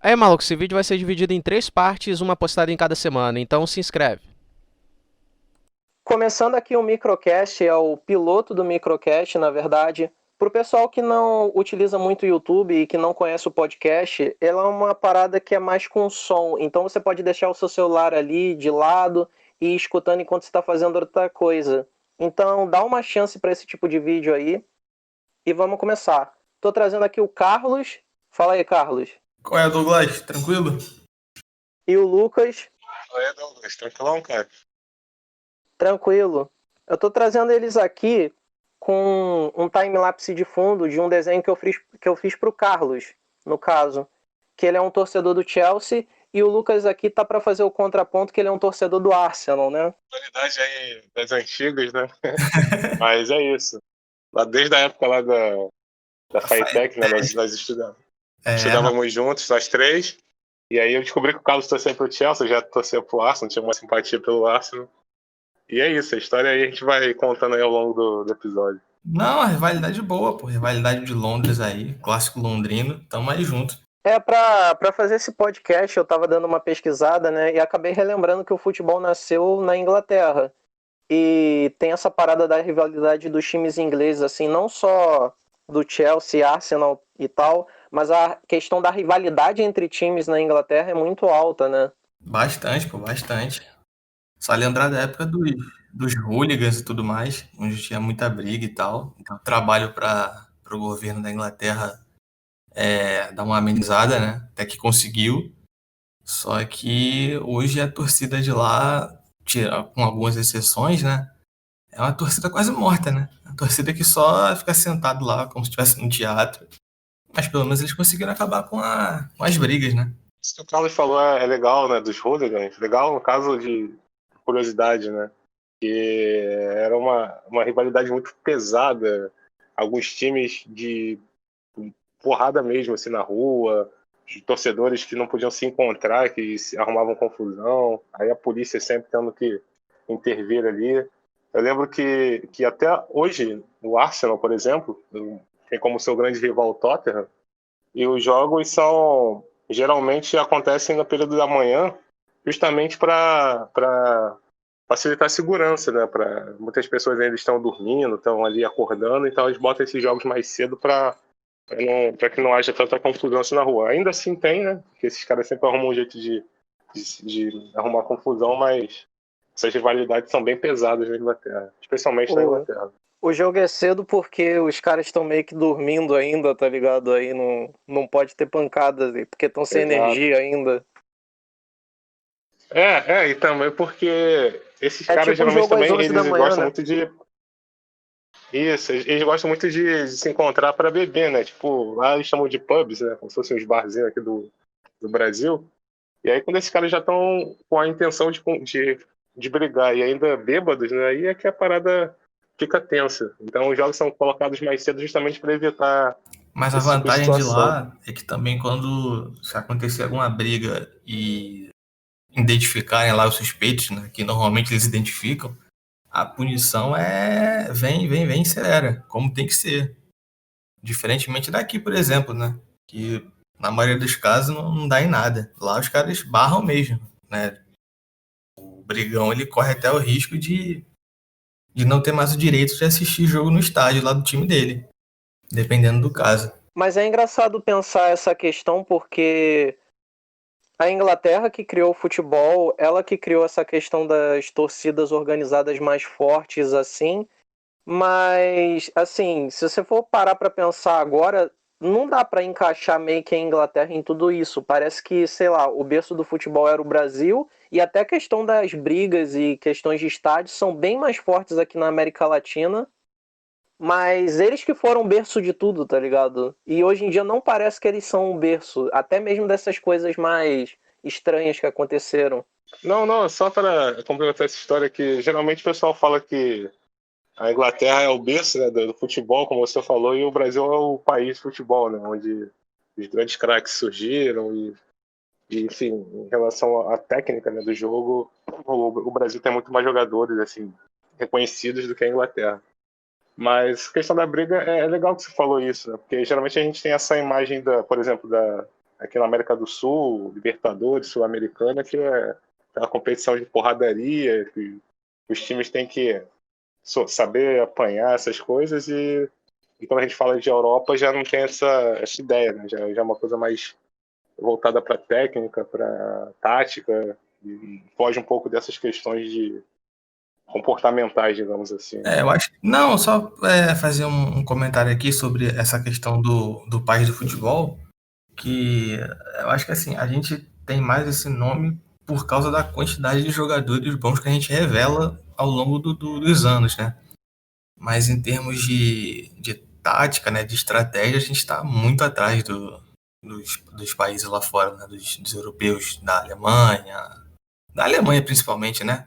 Aí, maluco, esse vídeo vai ser dividido em três partes, uma postada em cada semana, então se inscreve. Começando aqui o microcast, é o piloto do microcast, na verdade. Para o pessoal que não utiliza muito o YouTube e que não conhece o podcast, ela é uma parada que é mais com som. Então você pode deixar o seu celular ali de lado e ir escutando enquanto você está fazendo outra coisa. Então dá uma chance para esse tipo de vídeo aí e vamos começar. Estou trazendo aqui o Carlos. Fala aí, Carlos. Qual é, Douglas? Tranquilo? E o Lucas. Oi, Douglas, tranquilão, cara? Tranquilo. Eu estou trazendo eles aqui com um time-lapse de fundo de um desenho que eu fiz para o Carlos, no caso. Que ele é um torcedor do Chelsea e o Lucas aqui tá para fazer o contraponto que ele é um torcedor do Arsenal, né? Qualidade aí das antigas, né? Mas é isso. Lá desde a época lá da FATEC, né? Nós É, estudávamos juntos, nós três. E aí eu descobri que o Carlos torcia pro Chelsea, eu já torcia pro Arsenal, tinha uma simpatia pelo Arsenal. E é isso, a história aí a gente vai contando aí ao longo do episódio. não, a rivalidade boa, pô. Rivalidade de Londres aí, clássico londrino. Tamo aí junto. Para fazer esse podcast eu estava dando uma pesquisada, né? E acabei relembrando que o futebol nasceu na Inglaterra. E tem essa parada da rivalidade dos times ingleses, assim, não só do Chelsea, Arsenal e tal, mas a questão da rivalidade entre times na Inglaterra é muito alta, né? Bastante, pô, bastante. Só lembrar da época dos hooligans e tudo mais, onde tinha muita briga e tal. Então, trabalho para o governo da Inglaterra dar uma amenizada, né? Até que conseguiu. Só que hoje a torcida de lá, com algumas exceções, né? É uma torcida quase morta, né? Uma torcida que só fica sentado lá, como se estivesse num teatro. Mas pelo menos eles conseguiram acabar com as brigas, né? Isso que o Carlos falou é legal, né? Dos hooligans. Legal no caso de curiosidade, né? Que era uma rivalidade muito pesada. Alguns times de porrada mesmo, assim, na rua, de torcedores que não podiam se encontrar, que se arrumavam confusão, aí a polícia sempre tendo que intervir ali. Eu lembro que até hoje, o Arsenal, por exemplo, tem como seu grande rival o Tottenham, e os jogos são geralmente acontecem no período da manhã, justamente para facilitar a segurança, né? Para muitas pessoas ainda estão dormindo, estão ali acordando, então eles botam esses jogos mais cedo para que não haja tanta confusão assim na rua. Ainda assim tem, né? Porque esses caras sempre arrumam um jeito de arrumar confusão, mas essas rivalidades são bem pesadas na Inglaterra, especialmente na O, Inglaterra. o jogo é cedo porque os caras estão meio que dormindo ainda, tá ligado? Aí não pode ter pancadas, porque estão sem Exato. energia ainda. E também porque esses É caras tipo um geralmente jogo às também 11 da eles manhã, gostam né? muito de isso, eles gostam muito de se encontrar para beber, né? Tipo, lá eles chamam de pubs, né? Como se fossem os barzinhos aqui do Brasil. E aí, quando esses caras já estão com a intenção de brigar e ainda bêbados, né? Aí é que a parada fica tensa. Então, os jogos são colocados mais cedo justamente para evitar Mas a esse tipo de vantagem de situação. lá é que também quando se acontecer alguma briga e identificarem lá os suspeitos, né, que normalmente eles identificam, a punição vem e acelera, como tem que ser. Diferentemente daqui, por exemplo, né? Que na maioria dos casos não dá em nada. Lá os caras barram mesmo, né? O brigão ele corre até o risco de não ter mais o direito de assistir jogo no estádio lá do time dele, dependendo do caso. Mas é engraçado pensar essa questão porque a Inglaterra que criou o futebol, ela que criou essa questão das torcidas organizadas mais fortes assim, mas assim, se você for parar para pensar agora, não dá para encaixar meio que a Inglaterra em tudo isso. Parece que, sei lá, o berço do futebol era o Brasil e até a questão das brigas e questões de estádios são bem mais fortes aqui na América Latina, mas eles que foram o berço de tudo, tá ligado? E hoje em dia não parece que eles são o berço, até mesmo dessas coisas mais estranhas que aconteceram. Não, não, só para complementar essa história que geralmente o pessoal fala que a Inglaterra é o berço, né, do futebol, como você falou, e o Brasil é o país de futebol, né, onde os grandes craques surgiram e, enfim, em relação à técnica, né, do jogo, o Brasil tem muito mais jogadores assim reconhecidos do que a Inglaterra. Mas a questão da briga é legal que você falou isso, né? Porque geralmente a gente tem essa imagem por exemplo, aqui na América do Sul, Libertadores, Sul-Americana, que é aquela competição de porradaria, que os times têm que saber apanhar essas coisas e quando a gente fala de Europa já não tem essa ideia, né? Já é uma coisa mais voltada para técnica, para tática, e foge um pouco dessas questões de comportamentais, digamos assim. Eu acho. Não, só fazer um comentário aqui sobre essa questão do país do futebol, que eu acho que assim, a gente tem mais esse nome por causa da quantidade de jogadores bons que a gente revela ao longo dos anos, né? Mas em termos de tática, né, de estratégia, a gente está muito atrás dos países lá fora, né, dos europeus, da Alemanha principalmente, né?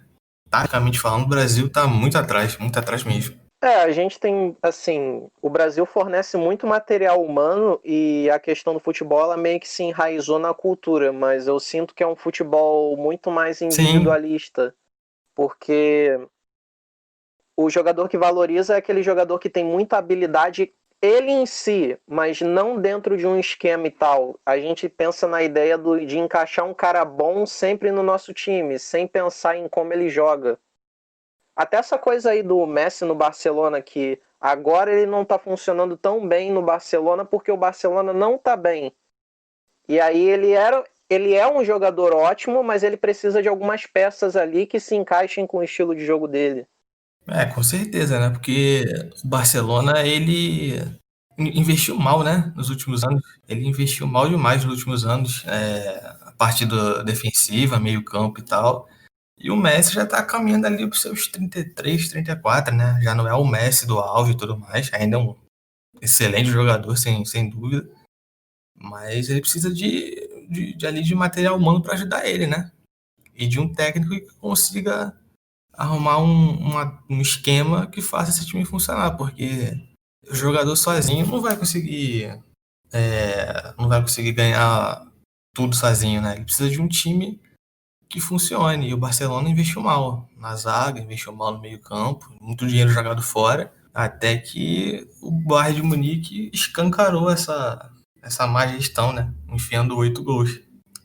Taticamente falando, o Brasil está muito atrás mesmo. A gente tem, assim, o Brasil fornece muito material humano e a questão do futebol, ela meio que se enraizou na cultura, mas eu sinto que é um futebol muito mais individualista, porque o jogador que valoriza é aquele jogador que tem muita habilidade ele em si, mas não dentro de um esquema e tal. A gente pensa na ideia de encaixar um cara bom sempre no nosso time, sem pensar em como ele joga. Até essa coisa aí do Messi no Barcelona, que agora ele não tá funcionando tão bem no Barcelona porque o Barcelona não tá bem. E aí ele é um jogador ótimo, mas ele precisa de algumas peças ali que se encaixem com o estilo de jogo dele. Com certeza, né? Porque o Barcelona, ele investiu mal, né? Nos últimos anos. Ele investiu mal demais nos últimos anos. A parte defensiva, meio campo e tal. E o Messi já tá caminhando ali pros seus 33, 34, né? Já não é o Messi do auge e tudo mais. Ainda é um excelente jogador, sem dúvida. Mas ele precisa de material humano para ajudar ele, né? E de um técnico que consiga arrumar um esquema que faça esse time funcionar, porque o jogador sozinho não vai conseguir ganhar tudo sozinho, né? Ele precisa de um time que funcione. E o Barcelona investiu mal na zaga, investiu mal no meio-campo, muito dinheiro jogado fora, até que o Bayern de Munique escancarou essa má gestão, né? Enfiando 8 gols.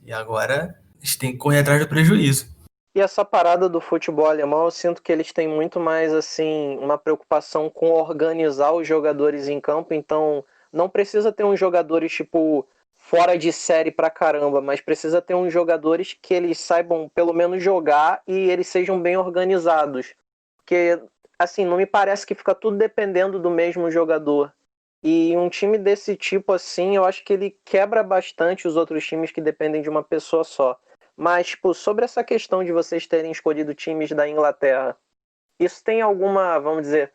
E agora eles têm que correr atrás do prejuízo. E essa parada do futebol alemão, eu sinto que eles têm muito mais assim uma preocupação com organizar os jogadores em campo, então não precisa ter uns jogadores tipo fora de série pra caramba, mas precisa ter uns jogadores que eles saibam pelo menos jogar e eles sejam bem organizados. Porque assim, não me parece que fica tudo dependendo do mesmo jogador. E um time desse tipo assim, eu acho que ele quebra bastante os outros times que dependem de uma pessoa só. Mas, tipo, sobre essa questão de vocês terem escolhido times da Inglaterra, isso tem alguma, vamos dizer,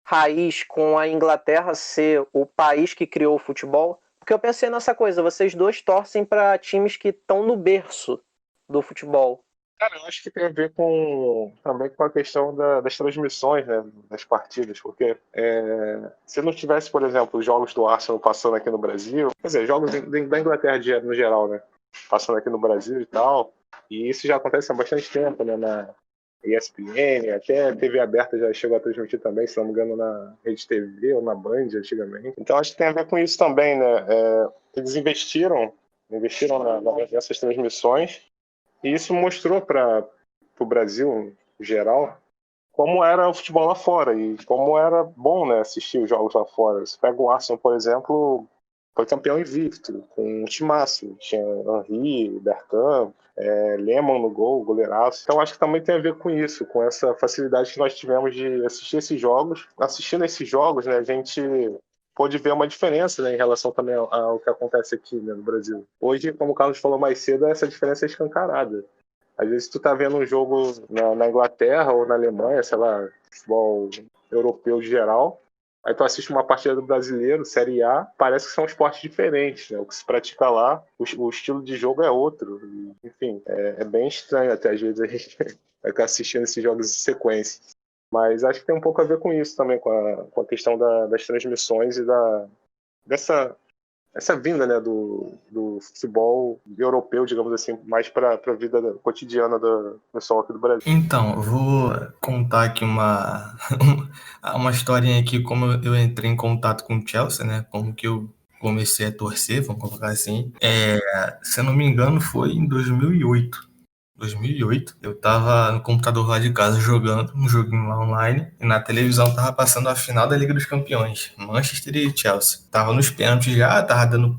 raiz com a Inglaterra ser o país que criou o futebol? Porque eu pensei nessa coisa, vocês dois torcem para times que estão no berço do futebol. Cara, eu acho que tem a ver também com a questão das transmissões, né, das partidas, porque se não tivesse, por exemplo, os jogos do Arsenal passando aqui no Brasil, quer dizer, jogos da Inglaterra no geral, né, passando aqui no Brasil e tal, e isso já acontece há bastante tempo, né, na ESPN, até a TV aberta já chegou a transmitir também, se não me engano, na Rede TV ou na Band antigamente. Então acho que tem a ver com isso também, né, eles investiram nessas transmissões, e isso mostrou para o Brasil, em geral, como era o futebol lá fora e como era bom, né, assistir os jogos lá fora. Você pega o Arsenal, por exemplo, foi campeão invicto, com um timaço. Tinha Henry, Bergkamp, Lehmann no gol, goleiraço. Então acho que também tem a ver com isso, com essa facilidade que nós tivemos de assistir esses jogos. Assistindo esses jogos, né, a gente pôde ver uma diferença, né, em relação também ao que acontece aqui, né, no Brasil. Hoje, como o Carlos falou mais cedo, essa diferença é escancarada. Às vezes tu tá vendo um jogo na Inglaterra ou na Alemanha, sei lá, futebol europeu de geral, aí tu assiste uma partida do brasileiro, Série A, parece que são esportes diferentes, né? O que se pratica lá, o estilo de jogo é outro. Enfim, é bem estranho até às vezes a gente vai ficar assistindo esses jogos em sequência. Mas acho que tem um pouco a ver com isso também, com a questão das transmissões e essa vinda, né, do futebol europeu, digamos assim, mais para a vida cotidiana do pessoal aqui do Brasil. Então, eu vou contar aqui uma historinha aqui, como eu entrei em contato com o Chelsea, né, como que eu comecei a torcer, vamos colocar assim, se eu não me engano, foi em 2008. 2008, eu tava no computador lá de casa jogando um joguinho lá online e na televisão tava passando a final da Liga dos Campeões, Manchester e Chelsea. Tava nos pênaltis já, tava dando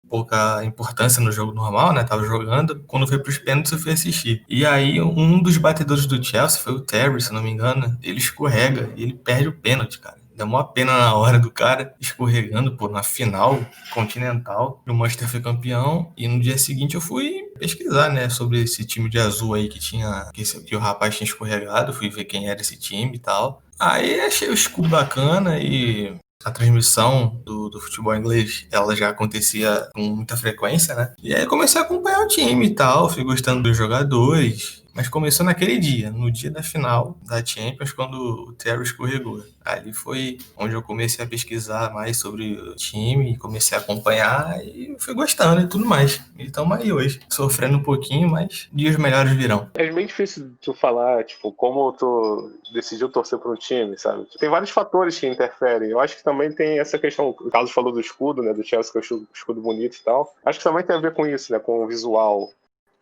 pouca importância no jogo normal, né? Tava jogando. Quando foi pros pênaltis, eu fui assistir. E aí, um dos batedores do Chelsea foi o Terry, se não me engano. Ele escorrega e ele perde o pênalti, cara. Deu uma pena na hora do cara escorregando, pô, na final continental. O Manchester foi campeão. E no dia seguinte eu fui pesquisar, né, sobre esse time de azul aí que o rapaz tinha escorregado. Fui ver quem era esse time e tal. Aí achei o escudo bacana e a transmissão do futebol inglês, ela já acontecia com muita frequência, né? E aí eu comecei a acompanhar o time e tal, fui gostando dos jogadores, mas começou naquele dia, no dia da final da Champions, quando o Terry escorregou. Ali foi onde eu comecei a pesquisar mais sobre o time, comecei a acompanhar e fui gostando e tudo mais. E estamos aí hoje, sofrendo um pouquinho, mas dias melhores virão. É bem difícil de tu falar, tipo, como tu decidiu torcer para um time, sabe? Tem vários fatores que interferem. Eu acho que também tem essa questão, o Carlos falou do escudo, né, do Chelsea, que é o escudo bonito e tal. Acho que também tem a ver com isso, né, com o visual.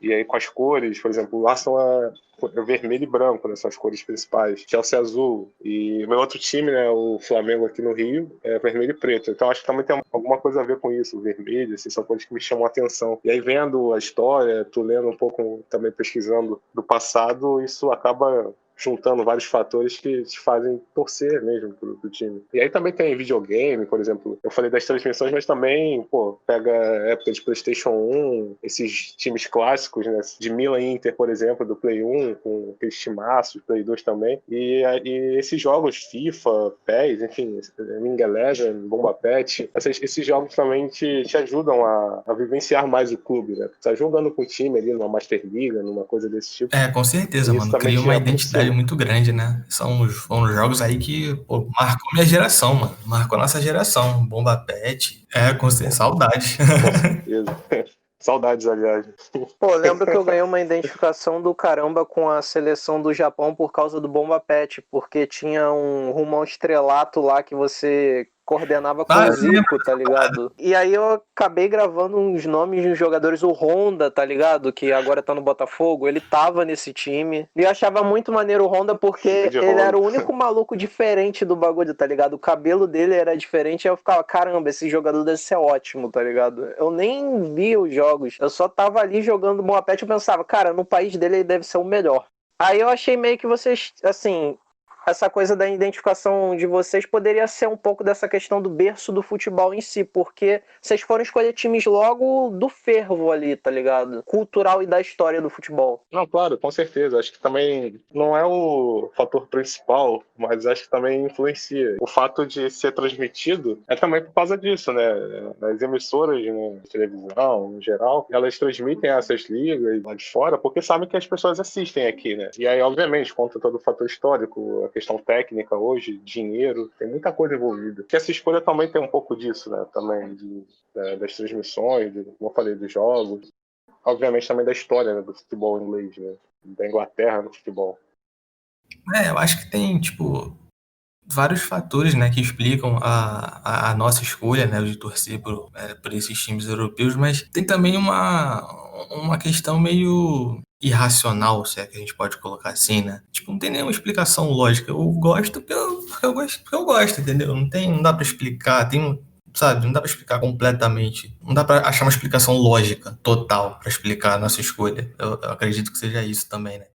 E aí com as cores, por exemplo, o Arsenal é vermelho e branco, né, são as cores principais. Chelsea é azul. E meu outro time, né, o Flamengo aqui no Rio, é vermelho e preto. Então acho que também tem alguma coisa a ver com isso, o vermelho, assim, são cores que me chamam a atenção. E aí vendo a história, tu lendo um pouco, também pesquisando do passado, isso acaba juntando vários fatores que te fazem torcer mesmo pro time. E aí também tem videogame, por exemplo. Eu falei das transmissões, mas também, pô, pega a época de PlayStation 1, esses times clássicos, né? De Milan e Inter, por exemplo, do Play 1, com aqueles timaços, Play 2 também. E esses jogos, FIFA, PES, enfim, Wing Eleven, Bomba Pet, esses jogos também te ajudam a vivenciar mais o clube, né? Você tá jogando com o time ali numa Master League, numa coisa desse tipo. Com certeza, E isso mano. também Cria te uma identidade aproxima. muito grande, né? Foram jogos aí que, pô, marcou minha geração, mano. Marcou nossa geração. Bomba Pet. Com certeza, saudade. Com certeza. Saudades, aliás. Pô, eu lembro que eu ganhei uma identificação do caramba com a seleção do Japão por causa do Bomba Pet, porque tinha um rumo ao estrelato lá que você coordenava com o Eu lembro. Zico, tá ligado? E aí eu acabei gravando uns nomes de uns jogadores, o Honda, tá ligado? Que agora tá no Botafogo, ele tava nesse time. E eu achava muito maneiro o Honda porque De ele Honda. era o único maluco diferente do bagulho, tá ligado? O cabelo dele era diferente, aí eu ficava, caramba, esse jogador deve ser ótimo, tá ligado? Eu nem via os jogos, eu só tava ali jogando Bomba Pet e eu pensava, cara, no país dele ele deve ser o melhor. Aí eu achei meio que vocês, assim, essa coisa da identificação de vocês poderia ser um pouco dessa questão do berço do futebol em si, porque vocês foram escolher times logo do fervo ali, tá ligado? Cultural e da história do futebol. Não, claro, com certeza. Acho que também não é o fator principal, mas acho que também influencia. O fato de ser transmitido é também por causa disso, né? As emissoras, né, de televisão, no geral, elas transmitem essas ligas lá de fora porque sabem que as pessoas assistem aqui, né? E aí, obviamente, conta todo o fator histórico, a questão técnica hoje, dinheiro, tem muita coisa envolvida. Que essa escolha também tem um pouco disso, né? Também das transmissões, como eu falei, dos jogos. Obviamente também da história, né, do futebol inglês, né? Da Inglaterra no futebol. Eu acho que tem, tipo, vários fatores, né, que explicam a nossa escolha, né, de torcer por esses times europeus, mas tem também uma questão meio irracional, se é que a gente pode colocar assim, né? Tipo, não tem nenhuma explicação lógica. Eu gosto porque eu gosto, entendeu? Não dá pra explicar, sabe, não dá pra explicar completamente. Não dá pra achar uma explicação lógica, total, pra explicar a nossa escolha. Eu acredito que seja isso também, né?